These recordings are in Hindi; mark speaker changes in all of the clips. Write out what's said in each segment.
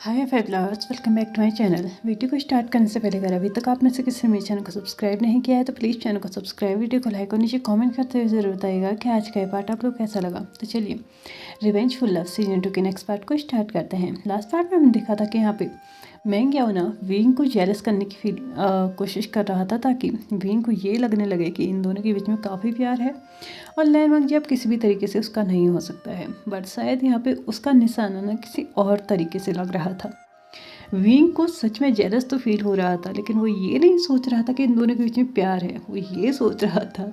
Speaker 1: Hi five lovers, welcome back to my channel. Video को स्टार्ट करने से पहले अगर अभी तक आप में से किसी ने मेरे चैनल को सब्सक्राइब नहीं किया है तो प्लीज़ चैनल को सब्सक्राइब, वीडियो को लाइक और नीचे कमेंट करते हुए ज़रूर बताइएगा कि आज का ये पार्ट आप लोग कैसा लगा। तो चलिए रिवेंजफुल लव सीजन 2 के नेक्स्ट पार्ट को स्टार्ट करते हैं। लास्ट पार्ट में हमने देखा था कि यहाँ पे मैंग याओ ना विंग को जेलस करने की कोशिश कर रहा था ताकि विंग को ये लगने लगे कि इन दोनों के बीच में काफ़ी प्यार है और लैन वंग जी अब किसी भी तरीके से उसका नहीं हो सकता है। बट शायद यहाँ पे उसका निशाना ना किसी और तरीके से लग रहा था। विंग को सच में जेलस तो फील हो रहा था, लेकिन वो ये नहीं सोच रहा था कि इन दोनों के बीच में प्यार है। वो ये सोच रहा था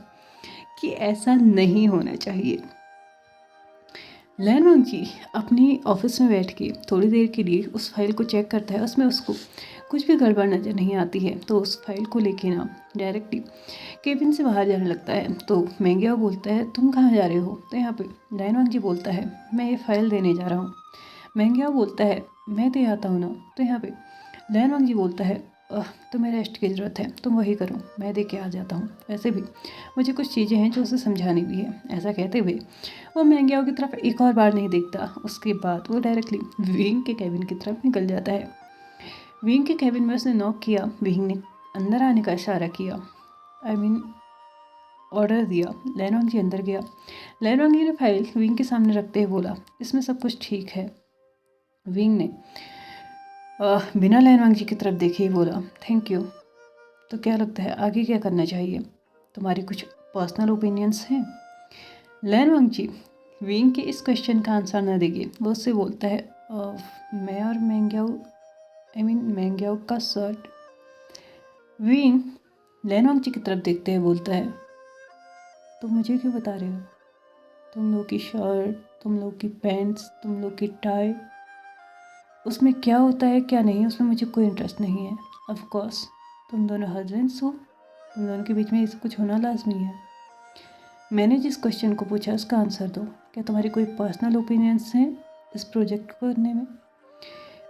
Speaker 1: कि ऐसा नहीं होना चाहिए। लैन वंग जी अपनी ऑफिस में बैठ के थोड़ी देर के लिए उस फाइल को चेक करता है। उसमें उसको कुछ भी गड़बड़ नज़र नहीं आती है, तो उस फाइल को लेके ना डायरेक्टली केबिन से बाहर जाने लगता है। तो मैंगिया बोलता है तुम कहाँ जा रहे हो? तो यहाँ पे लैन वंग जी बोलता है मैं ये फाइल देने जा रहा हूँ। मैंगिया बोलता है मैं दे आता हूँ ना। तो यहाँ पे लैन वंग जी बोलता है तुम्हें रेस्ट की ज़रूरत है, तुम वही करो, मैं दे के आ जाता हूँ। वैसे भी मुझे कुछ चीज़ें हैं जो उसे समझानी भी है। ऐसा कहते हुए वो मैंगियाओ की तरफ एक और बार नहीं देखता। उसके बाद वो डायरेक्टली विंग के कैबिन की तरफ निकल जाता है। विंग के कैबिन में उसने नॉक किया। विंग ने अंदर आने का इशारा किया, ऑर्डर दिया। लैन वंग जी अंदर गया। लैन वंग जी ने फाइल विंग के सामने रखते हुए बोला इसमें सब कुछ ठीक है। विंग ने बिना लैन वंग जी की तरफ देखे ही बोला थैंक यू। तो क्या लगता है आगे क्या करना चाहिए? तुम्हारी कुछ पर्सनल ओपिनियंस हैं? लैन वंग जी विंग के इस क्वेश्चन का आंसर न देंगे। वो उससे बोलता है मैं और मैंगियाओ का शर्ट। विंग लैन वंग जी की तरफ देखते हुए बोलता है तो मुझे क्यों बता रहे हो? तुम लोग की शर्ट, तुम लोग की पैंट्स, तुम लोग की टाई, उसमें क्या होता है क्या नहीं, उसमें मुझे कोई इंटरेस्ट नहीं है। ऑफ कोर्स तुम दोनों हस्बैंड्स हो, तुम दोनों के बीच में ये सब कुछ होना लाजमी है। मैंने जिस क्वेश्चन को पूछा उसका आंसर दो। क्या तुम्हारी कोई पर्सनल ओपिनियंस हैं इस प्रोजेक्ट को करने में?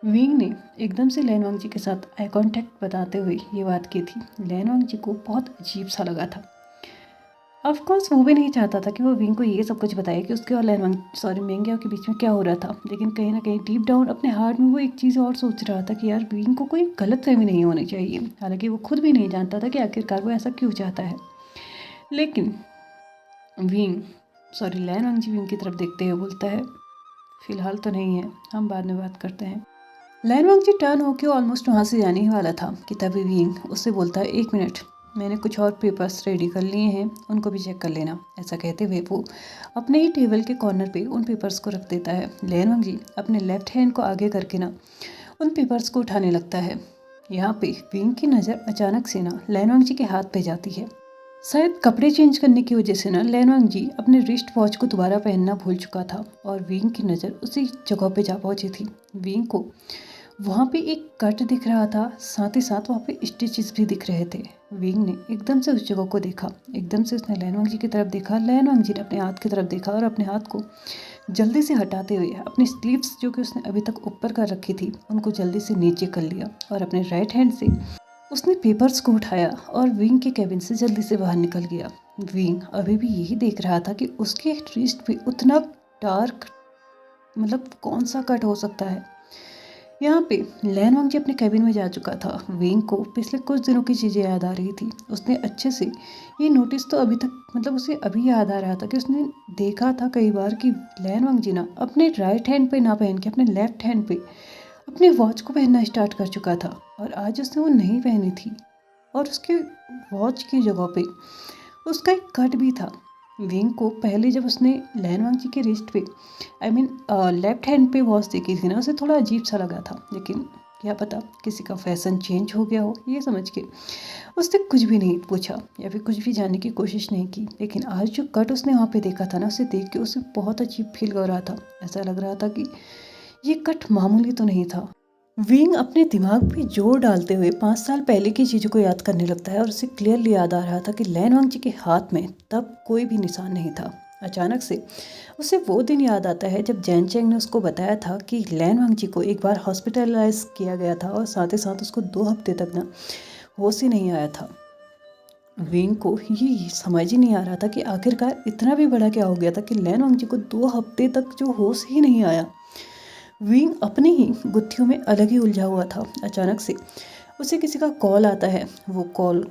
Speaker 1: विंग ने एकदम से लैन वंग जी के साथ आई कांटेक्ट बताते हुए ये बात की थी। लैन वंग जी को बहुत अजीब सा लगा था। ऑफ कोर्स वो भी नहीं चाहता था कि वो विंग को ये सब कुछ बताए कि उसके और मैंगियाओ के बीच में क्या हो रहा था। लेकिन कहीं ना कहीं डीप डाउन अपने हार्ट में वो एक चीज़ और सोच रहा था कि यार विंग को कोई गलतफहमी नहीं होनी चाहिए। हालांकि वो खुद भी नहीं जानता था कि आखिरकार वो ऐसा क्यों चाहता है। लेकिन लैन वंग जी विंग की तरफ देखते हुए बोलता है फिलहाल तो नहीं है, हम बाद में बात करते हैं। लैन वंग जी टर्न होकर ऑलमोस्ट वहाँ से जाने ही वाला था कि तभी विंग उससे बोलता है एक मिनट, मैंने कुछ और पेपर्स रेडी कर लिए हैं, उनको भी चेक कर लेना। ऐसा कहते हुए वो अपने ही टेबल के कॉर्नर पे उन पेपर्स को रख देता है। लैन वंग जी अपने लेफ्ट हैंड को आगे करके ना उन पेपर्स को उठाने लगता है। यहाँ पे विंग की नज़र अचानक से ना लैन वंग जी के हाथ पे जाती है। शायद कपड़े चेंज करने की वजह से ना लैन वंग जी अपने रिस्ट वॉच को दोबारा पहनना भूल चुका था और विंग की नज़र उसी जगह पे जा पहुंची थी। विंग को वहाँ पे एक कट दिख रहा था, साथ ही साथ वहाँ पे स्टिचेस भी दिख रहे थे। विंग ने एकदम से उस जगह को देखा। एकदम से उसने लैन वंग जी की तरफ देखा। लैन वंग जी ने अपने हाथ की तरफ देखा और अपने हाथ को जल्दी से हटाते हुए अपनी स्लीव्स जो कि उसने अभी तक ऊपर कर रखी थी उनको जल्दी से नीचे कर लिया और अपने राइट हैंड से उसने पेपर्स को उठाया और विंग के कैबिन से जल्दी से बाहर निकल गया। विंग अभी भी यही देख रहा था कि उसके रिस्ट पे उतना डार्क कौन सा कट हो सकता है। यहाँ पे लैन वंग जी अपने कैबिन में जा चुका था। विंग को पिछले कुछ दिनों की चीज़ें याद आ रही थी। उसने अच्छे से ये नोटिस तो अभी तक उसे अभी याद आ रहा था कि उसने देखा था कई बार कि लैन वंग जी ना अपने राइट हैंड पे ना पहन के अपने लेफ्ट हैंड पे अपनी वॉच को पहनना स्टार्ट कर चुका था और आज उसने वो नहीं पहनी थी और उसके वॉच की जगह पे उसका एक कट भी था। विंग को पहले जब उसने लैन वंग जी के रिस्ट पे लेफ्ट हैंड पे वॉच देखी थी ना, उसे थोड़ा अजीब सा लगा था। लेकिन क्या पता किसी का फैशन चेंज हो गया हो, ये समझ के उसने कुछ भी नहीं पूछा या फिर कुछ भी जानने की कोशिश नहीं की। लेकिन आज जो कट उसने वहाँ पे देखा था ना, उसे देख के उसे बहुत अजीब फील हो रहा था। ऐसा लग रहा था कि ये कट मामूली तो नहीं था। विंग अपने दिमाग पे जोर डालते हुए 5 साल पहले की चीज़ों को याद करने लगता है और उसे क्लियरली याद आ रहा था कि लैन वंग जी के हाथ में तब कोई भी निशान नहीं था। अचानक से उसे वो दिन याद आता है जब जैन चेंग ने उसको बताया था कि लैन वंग जी को एक बार हॉस्पिटलाइज किया गया था और साथ ही साथ उसको 2 हफ्ते तक ना होश ही नहीं आया था। विंग को ये समझ ही नहीं आ रहा था कि आखिरकार इतना भी बड़ा क्या हो गया था कि लैन वंग जी को 2 हफ्ते तक जो होश ही नहीं आया। विंग अपनी ही गुत्थियों में अलग ही उलझा हुआ था। अचानक से उसे किसी का कॉल आता है। वो कॉल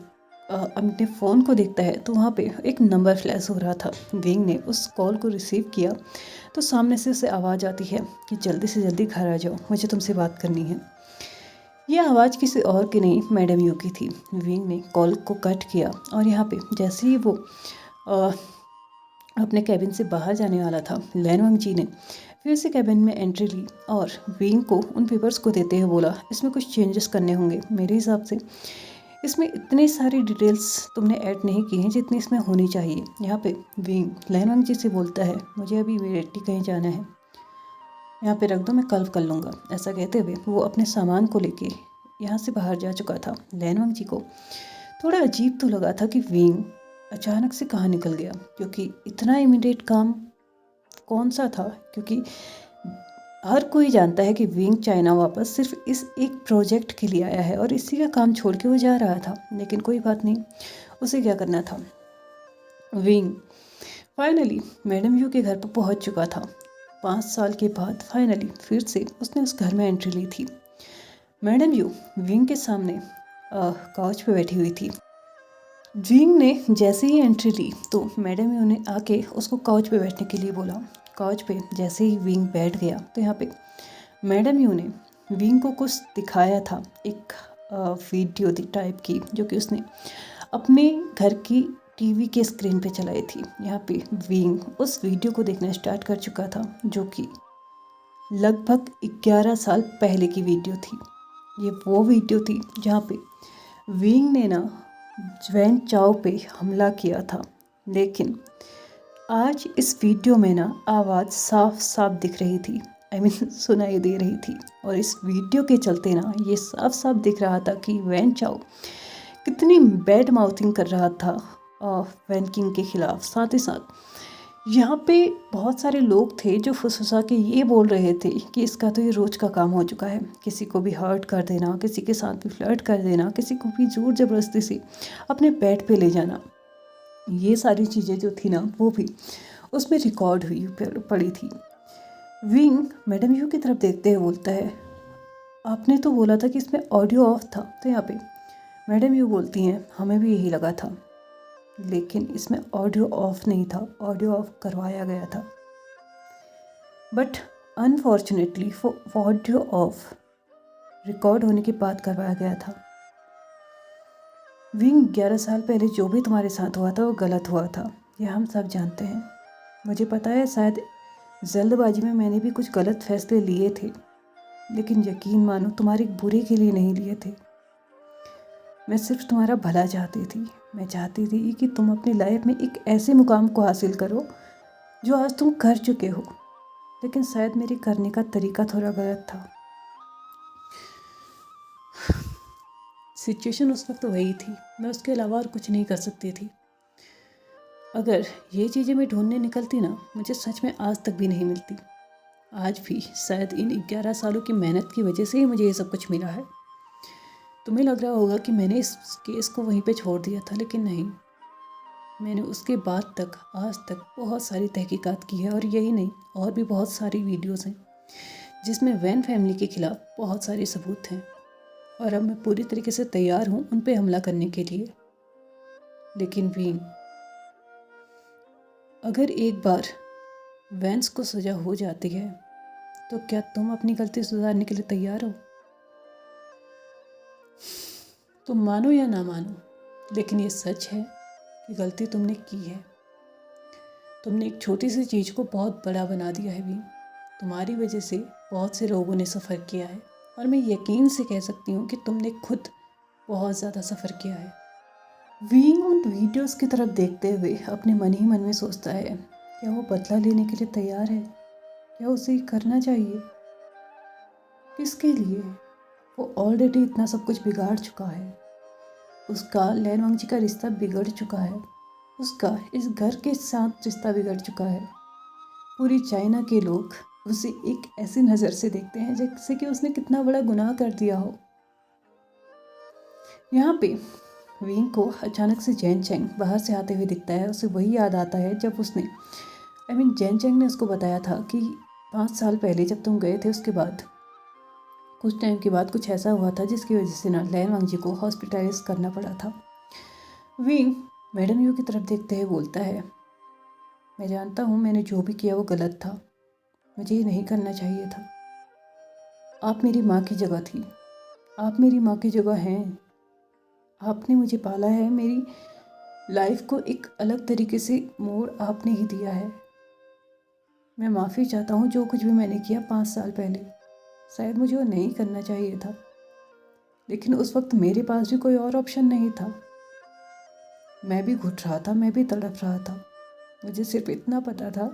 Speaker 1: अपने फ़ोन को देखता है तो वहाँ पे एक नंबर फ्लैश हो रहा था। विंग ने उस कॉल को रिसीव किया तो सामने से उसे आवाज़ आती है कि जल्दी से जल्दी घर आ जाओ, मुझे तुमसे बात करनी है। यह आवाज़ किसी और की नहीं, मैडम यू की थी। विंग ने कॉल को कट किया और यहाँ पे जैसे ही वो अ, अपने कैबिन से बाहर जाने वाला था, लैनवांग जी ने फिर से कैबिन में एंट्री ली और विंग को उन पेपर्स को देते हुए बोला, इसमें कुछ चेंजेस करने होंगे। मेरे हिसाब से इसमें इतने सारी डिटेल्स तुमने ऐड नहीं की हैं जितनी इसमें होनी चाहिए। यहाँ पे विंग लैनवांग जी से बोलता है, मुझे अभी इमीडिएटली कहीं जाना है, यहाँ पे रख दो, मैं कल कर लूँगा। ऐसा कहते हुए वो अपने सामान को लेके यहाँ से बाहर जा चुका था। लैनवांग जी को थोड़ा अजीब तो लगा था कि विंग अचानक से कहाँ निकल गया, क्योंकि इतना इमीडिएट काम कौन सा था। क्योंकि हर कोई जानता है कि विंग चाइना वापस सिर्फ इस एक प्रोजेक्ट के लिए आया है और इसी का काम छोड़ के वो जा रहा था। लेकिन कोई बात नहीं, उसे क्या करना था। विंग फाइनली मैडम यू के घर पर पहुंच चुका था। 5 साल के बाद फाइनली फिर से उसने उस घर में एंट्री ली थी। मैडम यू विंग के सामने काउच पे बैठी हुई थी। विंग ने जैसे ही एंट्री ली तो मैडम यू ने आके उसको काउच पे बैठने के लिए बोला। काउच पे जैसे ही विंग बैठ गया तो यहाँ पे मैडम यू ने विंग को कुछ दिखाया था, एक वीडियो टाइप की, जो कि उसने अपने घर की टीवी के स्क्रीन पे चलाई थी। यहाँ पे विंग उस वीडियो को देखना स्टार्ट कर चुका था, जो कि लगभग 11 साल पहले की वीडियो थी। ये वो वीडियो थी जहाँ पे विंग ने ना वैन चाओ पे हमला किया था। लेकिन आज इस वीडियो में ना आवाज़ साफ साफ दिख रही थी, सुनाई दे रही थी। और इस वीडियो के चलते ना ये साफ साफ दिख रहा था कि वैन चाओ कितनी बैड माउथिंग कर रहा था वैन किंग के खिलाफ। साथ ही साथ यहाँ पे बहुत सारे लोग थे जो फुसफुसा के ये बोल रहे थे कि इसका तो ये रोज़ का काम हो चुका है, किसी को भी हर्ट कर देना, किसी के साथ भी फ्लर्ट कर देना, किसी को भी जोर ज़बरदस्ती से अपने बेड पे ले जाना। ये सारी चीज़ें जो थी ना वो भी उसमें रिकॉर्ड हुई पड़ी थी। विंग मैडम यू की तरफ देखते हुए बोलता है, आपने तो बोला था कि इसमें ऑडियो ऑफ था। तो यहाँ पे मैडम यू बोलती हैं, हमें भी यही लगा था, लेकिन इसमें ऑडियो ऑफ नहीं था, ऑडियो ऑफ करवाया गया था। बट अनफॉर्चुनेटली वो ऑडियो ऑफ रिकॉर्ड होने के बाद करवाया गया था। विंग 11 साल पहले जो भी तुम्हारे साथ हुआ था वो गलत हुआ था, यह हम सब जानते हैं। मुझे पता है शायद जल्दबाजी में मैंने भी कुछ गलत फैसले लिए थे, लेकिन यकीन मानो तुम्हारे बुरे के लिए नहीं लिए थे। मैं सिर्फ तुम्हारा भला चाहती थी। मैं चाहती थी कि तुम अपनी लाइफ में एक ऐसे मुकाम को हासिल करो जो आज तुम कर चुके हो, लेकिन शायद मेरे करने का तरीका थोड़ा गलत था। सिचुएशन उस वक्त वही थी, मैं उसके अलावा और कुछ नहीं कर सकती थी। अगर ये चीज़ें मैं ढूंढने निकलती ना, मुझे सच में आज तक भी नहीं मिलती। आज भी शायद इन 11 सालों की मेहनत की वजह से ही मुझे ये सब कुछ मिला है। तुम्हें लग रहा होगा कि मैंने इस केस को वहीं पे छोड़ दिया था, लेकिन नहीं, मैंने उसके बाद तक आज तक बहुत सारी तहकीकात की है। और यही नहीं, और भी बहुत सारी वीडियोस हैं जिसमें वैन फैमिली के खिलाफ बहुत सारे सबूत हैं। और अब मैं पूरी तरीके से तैयार हूँ उन पे हमला करने के लिए। लेकिन विंग, अगर एक बार वैंस को सज़ा हो जाती है तो क्या तुम अपनी गलती सुधारने के लिए तैयार हो? तुम मानो या ना मानो, लेकिन ये सच है कि गलती तुमने की है। तुमने एक छोटी सी चीज़ को बहुत बड़ा बना दिया है विंग। तुम्हारी वजह से बहुत से लोगों ने सफ़र किया है, और मैं यकीन से कह सकती हूँ कि तुमने खुद बहुत ज़्यादा सफ़र किया है। विंग उन वीडियोस की तरफ देखते हुए अपने मन ही मन में सोचता है, क्या वो बदला लेने के लिए तैयार है? क्या उसे करना चाहिए? किसके लिए? वो ऑलरेडी इतना सब कुछ बिगाड़ चुका है। उसका लैनवांग जी का रिश्ता बिगड़ चुका है, उसका इस घर के साथ रिश्ता बिगड़ चुका है। पूरी चाइना के लोग उसे एक ऐसी नज़र से देखते हैं जैसे कि उसने कितना बड़ा गुनाह कर दिया हो। यहाँ पे विंग को अचानक से जैन चेंग बाहर से आते हुए दिखता है। उसे वही याद आता है जब उसने जैन चेंग ने उसको बताया था कि 5 साल पहले जब तुम गए थे उसके बाद कुछ टाइम के बाद कुछ ऐसा हुआ था जिसकी वजह से ना लैन वांग जी को हॉस्पिटलाइज करना पड़ा था। विंग मैडम यू की तरफ देखते हुए बोलता है, मैं जानता हूँ मैंने जो भी किया वो गलत था, मुझे ये नहीं करना चाहिए था। आप मेरी माँ की जगह थी, आप मेरी माँ की जगह हैं। आपने मुझे पाला है, मेरी लाइफ को एक अलग तरीके से मोड़ आपने ही दिया है। मैं माफ़ी चाहता हूँ जो कुछ भी मैंने किया 5 साल पहले, शायद मुझे वो नहीं करना चाहिए था, लेकिन उस वक्त मेरे पास भी कोई और ऑप्शन नहीं था। मैं भी घुट रहा था, मैं भी तड़प रहा था। मुझे सिर्फ इतना पता था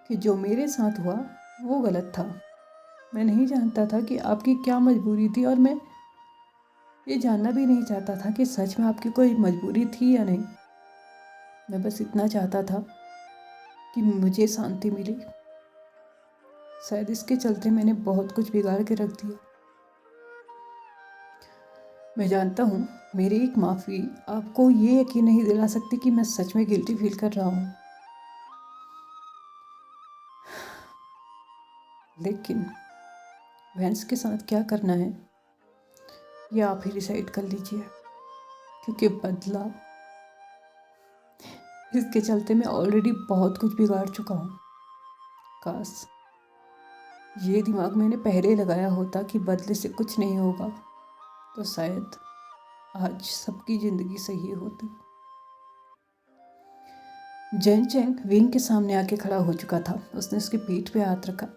Speaker 1: कि जो मेरे साथ हुआ वो गलत था। मैं नहीं जानता था कि आपकी क्या मजबूरी थी, और मैं ये जानना भी नहीं चाहता था कि सच में आपकी कोई मजबूरी थी या नहीं। मैं बस इतना चाहता था कि मुझे शांति मिली। शायद इसके चलते मैंने बहुत कुछ बिगाड़ के रख दिया। मैं जानता हूँ मेरी एक माफ़ी आपको ये यकीन नहीं दिला सकती कि मैं सच में गिल्टी फील कर रहा हूँ, लेकिन वेंस के साथ क्या करना है ये आप ही डिसाइड कर लीजिए, क्योंकि बदला इसके चलते मैं ऑलरेडी बहुत कुछ बिगाड़ चुका हूँ। काश ये दिमाग मैंने पहले लगाया होता कि बदले से कुछ नहीं होगा, तो शायद आज सबकी ज़िंदगी सही होती। जेन चेंग विंग के सामने आके खड़ा हो चुका था। उसने उसकी पीठ पे हाथ रखा,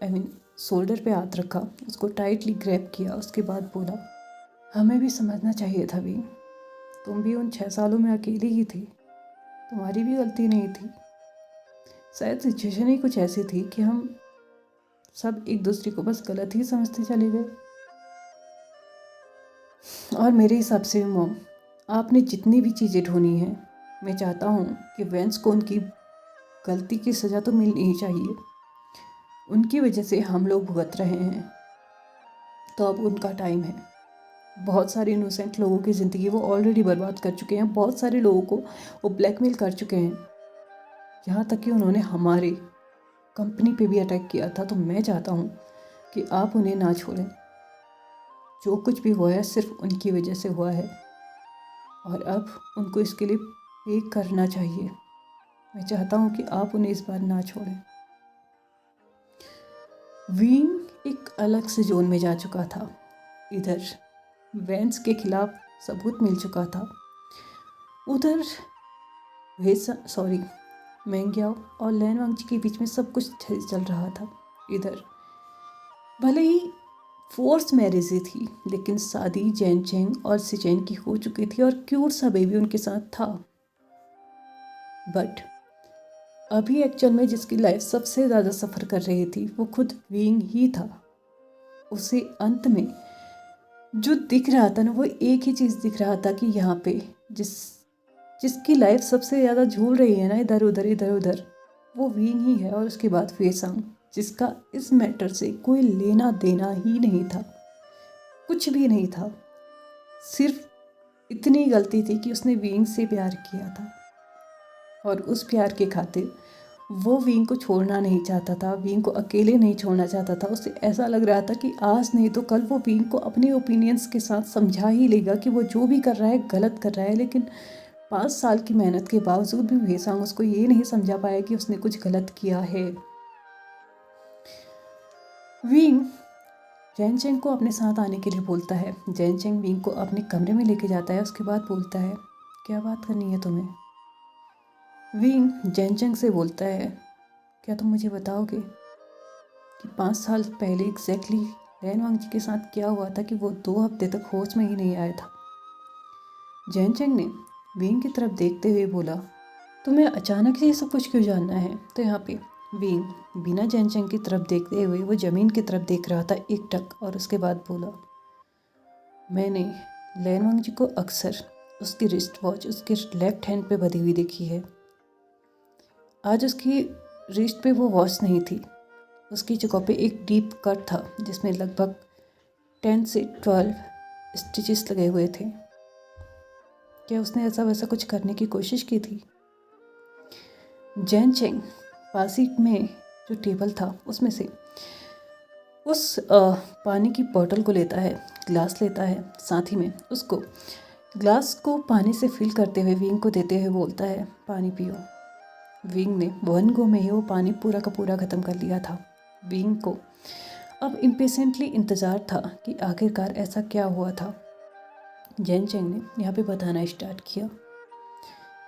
Speaker 1: शोल्डर पे हाथ रखा, उसको टाइटली ग्रैब किया। उसके बाद बोला, हमें भी समझना चाहिए था विंग, तुम भी उन 6 सालों में अकेली ही थी, तुम्हारी भी गलती नहीं थी। शायद सिचुएशन ही कुछ ऐसी थी कि हम सब एक दूसरे को बस गलत ही समझते चले गए। और मेरे हिसाब से मॉम, आपने जितनी भी चीज़ें ढूंढी हैं, मैं चाहता हूँ कि वेंस को उनकी गलती की सज़ा तो मिलनी ही चाहिए। उनकी वजह से हम लोग भुगत रहे हैं, तो अब उनका टाइम है। बहुत सारे इनोसेंट लोगों की ज़िंदगी वो ऑलरेडी बर्बाद कर चुके हैं, बहुत सारे लोगों को वो ब्लैकमेल कर चुके हैं, यहाँ तक कि उन्होंने हमारे कंपनी पे भी अटैक किया था। तो मैं चाहता हूँ कि आप उन्हें ना छोड़ें। जो कुछ भी हुआ है सिर्फ उनकी वजह से हुआ है, और अब उनको इसके लिए पे करना चाहिए। मैं चाहता हूँ कि आप उन्हें इस बार ना छोड़ें। विंग एक अलग से जोन में जा चुका था। इधर वेंस के खिलाफ सबूत मिल चुका था, उधर मैंग्याओ और लैन वांगजी के बीच में सब कुछ चल रहा था। इधर भले ही फोर्स मैरिज ही थी, लेकिन शादी जैन चेंग और सिचेन की हो चुकी थी और क्यूट सा बेबी उनके साथ था। बट अभी एक्चुअल में जिसकी लाइफ सबसे ज़्यादा सफ़र कर रही थी वो खुद विंग ही था। उसे अंत में जो दिख रहा था ना, वो एक ही चीज़ दिख रहा था कि यहाँ पे जिसकी लाइफ सबसे ज़्यादा झूल रही है ना, इधर उधर, वो विंग ही है। और उसके बाद फेसांग, जिसका इस मैटर से कोई लेना देना ही नहीं था, कुछ भी नहीं था। सिर्फ इतनी गलती थी कि उसने विंग से प्यार किया था, और उस प्यार के खातिर वो विंग को छोड़ना नहीं चाहता था, विंग को अकेले नहीं छोड़ना चाहता था। उसे ऐसा लग रहा था कि आज नहीं तो कल वो विंग को अपने ओपिनियंस के साथ समझा ही लेगा कि वो जो भी कर रहा है गलत कर रहा है। लेकिन 5 साल की मेहनत के बावजूद भी वेसांग उसको ये नहीं समझा पाया कि उसने कुछ गलत किया है। विंग जैन चेंग को अपने साथ आने के लिए बोलता है। जैन चेंग विंग को अपने कमरे में लेके जाता है। उसके बाद बोलता है, क्या बात करनी है तुम्हें? विंग जैन चेंग से बोलता है, क्या तुम मुझे बताओगे कि 5 साल पहले एग्जैक्टली लैन वांग जी के साथ क्या हुआ था कि वो 2 हफ्ते तक होश में ही नहीं आया था? जैन चेंग ने विंग की तरफ देखते हुए बोला, तुम्हें अचानक से ये सब कुछ क्यों जानना है? तो यहाँ पे विंग बिना जैन चेंग की तरफ देखते हुए वो ज़मीन की तरफ देख रहा था एकटक, और उसके बाद बोला, मैंने लैन वांग जी को अक्सर उसकी रिस्ट वॉच उसके लेफ्ट हैंड पे बंधी हुई देखी है। आज उसकी रिस्ट पे वो वॉच नहीं थी, उसकी जगह पे एक डीप कट था जिसमें लगभग 10 से 12 स्टिचेस लगे हुए थे। क्या उसने ऐसा वैसा कुछ करने की कोशिश की थी? जैन चेंग पास ही में जो टेबल था उसमें से उस पानी की बोतल को लेता है, ग्लास लेता है, साथ ही में उसको ग्लास को पानी से फिल करते हुए विंग को देते हुए बोलता है, पानी पियो। विंग ने 1 गो में ही वो पानी पूरा का पूरा ख़त्म कर लिया था। विंग को अब इम्पेशेंटली इंतज़ार था कि आखिरकार ऐसा क्या हुआ था। जैन चेंग ने यहाँ पे बताना स्टार्ट किया,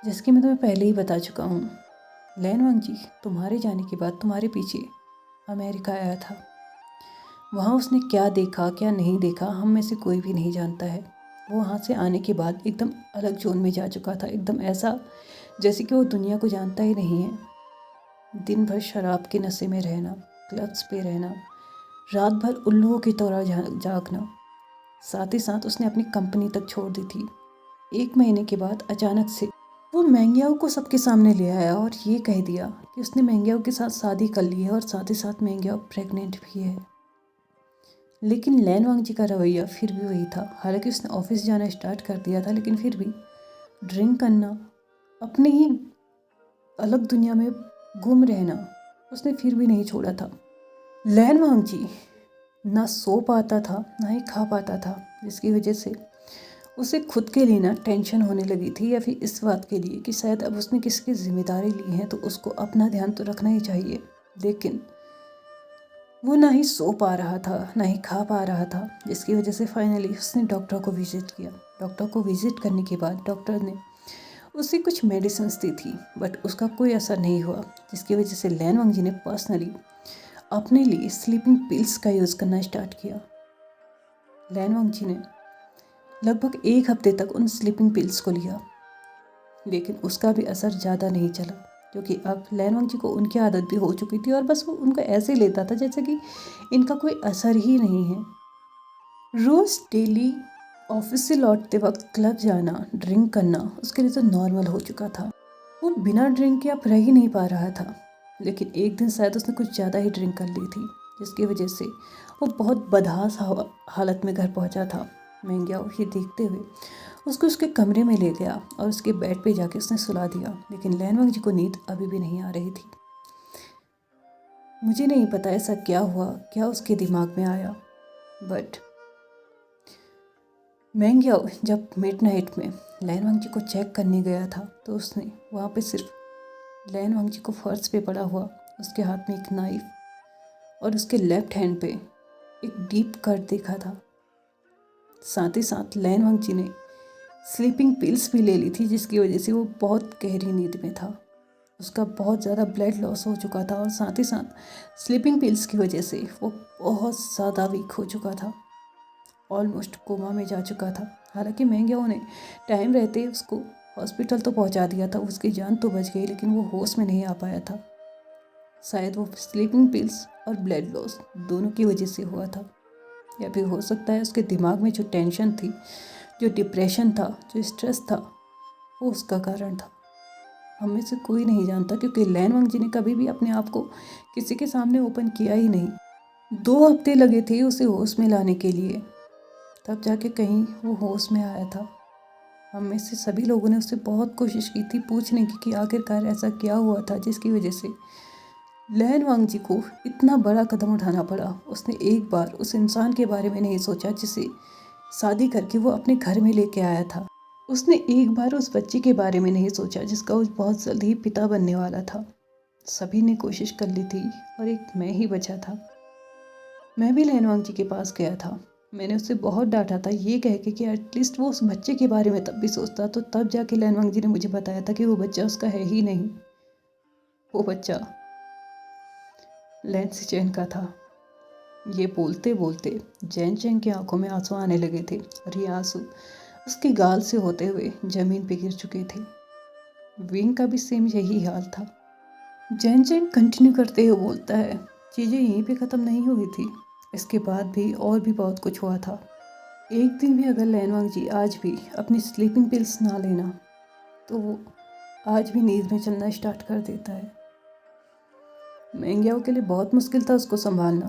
Speaker 1: जैसे कि मैं तुम्हें पहले ही बता चुका हूँ। लैन वांग जी तुम्हारे जाने के बाद तुम्हारे पीछे अमेरिका आया था। वहाँ उसने क्या देखा क्या नहीं देखा हम में से कोई भी नहीं जानता है। वो वहाँ से आने के बाद एकदम अलग जोन में जा चुका था, एकदम ऐसा जैसे कि वो दुनिया को जानता ही नहीं है। दिन भर शराब के नशे में रहना, क्लब्स पे रहना, रात भर उल्लुओं की तरह जागना। साथ ही साथ उसने अपनी कंपनी तक छोड़ दी थी। 1 महीने के बाद अचानक से वो मैंगियाओ को सबके सामने ले आया और ये कह दिया कि उसने मैंगियाओ के साथ शादी कर ली है और साथ ही साथ मैंगियाओ प्रेग्नेंट भी है। लेकिन लैन वांग जी का रवैया फिर भी वही था। हालांकि उसने ऑफिस जाना स्टार्ट कर दिया था, लेकिन फिर भी ड्रिंक करना, अपने ही अलग दुनिया में गुम रहना उसने फिर भी नहीं छोड़ा था। लैन वांग जी ना सो पाता था ना ही खा पाता था, जिसकी वजह से उसे खुद के लिए ना टेंशन होने लगी थी, या फिर इस बात के लिए कि शायद अब उसने किसकी जिम्मेदारी ली है तो उसको अपना ध्यान तो रखना ही चाहिए। लेकिन वो ना ही सो पा रहा था ना ही खा पा रहा था, जिसकी वजह से फाइनली उसने डॉक्टर को विजिट किया। डॉक्टर को विजिट करने के बाद डॉक्टर ने उसे कुछ मेडिसिन दी थी, बट उसका कोई असर नहीं हुआ, जिसकी वजह से लैन वांग जी ने पर्सनली अपने लिए स्लीपिंग पिल्स का यूज़ करना स्टार्ट किया। लैन वांग जी ने लगभग 1 हफ्ते तक उन स्लीपिंग पिल्स को लिया, लेकिन उसका भी असर ज़्यादा नहीं चला, क्योंकि अब लैन वांग जी को उनकी आदत भी हो चुकी थी और बस वो उनको ऐसे लेता था जैसे कि इनका कोई असर ही नहीं है। रोज़ डेली ऑफिस से लौटते वक्त क्लब जाना, ड्रिंक करना उसके लिए तो नॉर्मल हो चुका था। वो बिना ड्रिंक के अब रह ही नहीं पा रहा था। लेकिन एक दिन शायद उसने कुछ ज़्यादा ही ड्रिंक कर ली थी, जिसकी वजह से वो बहुत बदहास हालत में घर पहुंचा था। मैंगियाओ ये देखते हुए उसको उसके कमरे में ले गया और उसके बेड पे जाके उसने सुला दिया। लेकिन लैन वांग जी को नींद अभी भी नहीं आ रही थी। मुझे नहीं पता ऐसा क्या हुआ, क्या उसके दिमाग में आया, बट मैंगियाओ जब मिडनाइट में लैन वांग जी को चेक करने गया था तो उसने वहाँ पे सिर्फ लैन वांग जी को फर्श पे पड़ा हुआ, उसके हाथ में एक नाइफ और उसके लेफ्ट हैंड पे एक डीप कट देखा था। साथ ही साथ लैन वांग जी ने स्लीपिंग पिल्स भी ले ली थी, जिसकी वजह से वो बहुत गहरी नींद में था। उसका बहुत ज़्यादा ब्लड लॉस हो चुका था और साथ ही साथ स्लीपिंग पिल्स की वजह से वो बहुत ज़्यादा वीक हो चुका था, ऑलमोस्ट कोमा में जा चुका था। हालांकि मैंगियाओ ने टाइम रहते उसको हॉस्पिटल तो पहुंचा दिया था, उसकी जान तो बच गई, लेकिन वो होश में नहीं आ पाया था। शायद वो स्लीपिंग पिल्स और ब्लड लॉस दोनों की वजह से हुआ था, या फिर हो सकता है उसके दिमाग में जो टेंशन थी, जो डिप्रेशन था, जो स्ट्रेस था, वो उसका कारण था। हम में से कोई नहीं जानता, क्योंकि लैन वांग जी ने कभी भी अपने आप को किसी के सामने ओपन किया ही नहीं। 2 हफ्ते लगे थे उसे होश में लाने के लिए, तब जाके कहीं वो होश में आया था। हम में से सभी लोगों ने उससे बहुत कोशिश की थी पूछने की कि आखिरकार ऐसा क्या हुआ था जिसकी वजह से लैन वांग जी को इतना बड़ा कदम उठाना पड़ा। उसने एक बार उस इंसान के बारे में नहीं सोचा जिसे शादी करके वो अपने घर में लेके आया था। उसने एक बार उस बच्चे के बारे में नहीं सोचा जिसका वो बहुत जल्द ही पिता बनने वाला था। सभी ने कोशिश कर ली थी और एक मैं ही बचा था। मैं भी लैन वांग जी के पास गया था। मैंने उससे बहुत डांटा था, ये कह के कि एटलीस्ट वो उस बच्चे के बारे में तब भी सोचता। तो तब जाके लैन वांग जी ने मुझे बताया था कि वो बच्चा उसका है ही नहीं, वो बच्चा लैन सिचेन का था। ये बोलते बोलते जैन चेंग की आंखों में आंसू आने लगे थे और ये आंसू उसके गाल से होते हुए जमीन पे गिर चुके थे। विंग का भी सेम यही हाल था। जैन चेंग कंटिन्यू करते हुए बोलता है, चीज़ें यहीं पे ख़त्म नहीं हुई थी, इसके बाद भी और भी बहुत कुछ हुआ था। एक दिन भी अगर लैन वांग जी आज भी अपनी स्लीपिंग पिल्स ना लेना तो वो आज भी नींद में चलना स्टार्ट कर देता है। मैंगियाओ के लिए बहुत मुश्किल था उसको संभालना,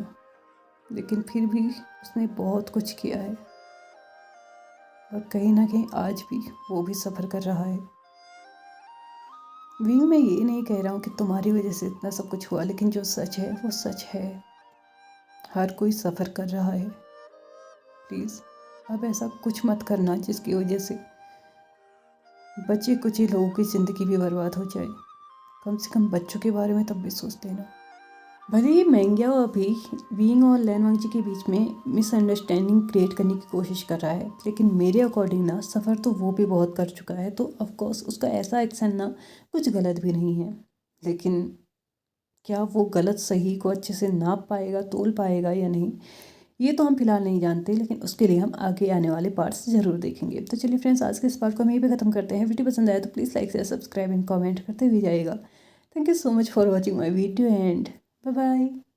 Speaker 1: लेकिन फिर भी उसने बहुत कुछ किया है और कहीं ना कहीं आज भी वो भी सफ़र कर रहा है। विंग मैं ये नहीं कह रहा हूँ कि तुम्हारी वजह से इतना सब कुछ हुआ, लेकिन जो सच है वो सच है। हर कोई सफ़र कर रहा है। प्लीज़ अब ऐसा कुछ मत करना जिसकी वजह से बचे कुछ ही लोगों की ज़िंदगी भी बर्बाद हो जाए। कम से कम बच्चों के बारे में तब भी सोच लेना। भले ही मैंग्याओ अभी विंग और लैन वांगजी के बीच में मिसअंडरस्टैंडिंग क्रिएट करने की कोशिश कर रहा है, लेकिन मेरे अकॉर्डिंग ना सफ़र तो वो भी बहुत कर चुका है, तो ऑफकोर्स उसका ऐसा एक्शन ना कुछ गलत भी नहीं है। लेकिन क्या वो गलत सही को अच्छे से नाप पाएगा, तोल पाएगा या नहीं, ये तो हम फिलहाल नहीं जानते, लेकिन उसके लिए हम आगे आने वाले पार्ट्स ज़रूर देखेंगे। तो चलिए फ्रेंड्स, आज के इस पार्ट को हम यहीं पे ख़त्म करते हैं। वीडियो पसंद आया तो please like share subscribe and comment करते हुए जाइएगा। Thank you so much for watching my video and bye bye.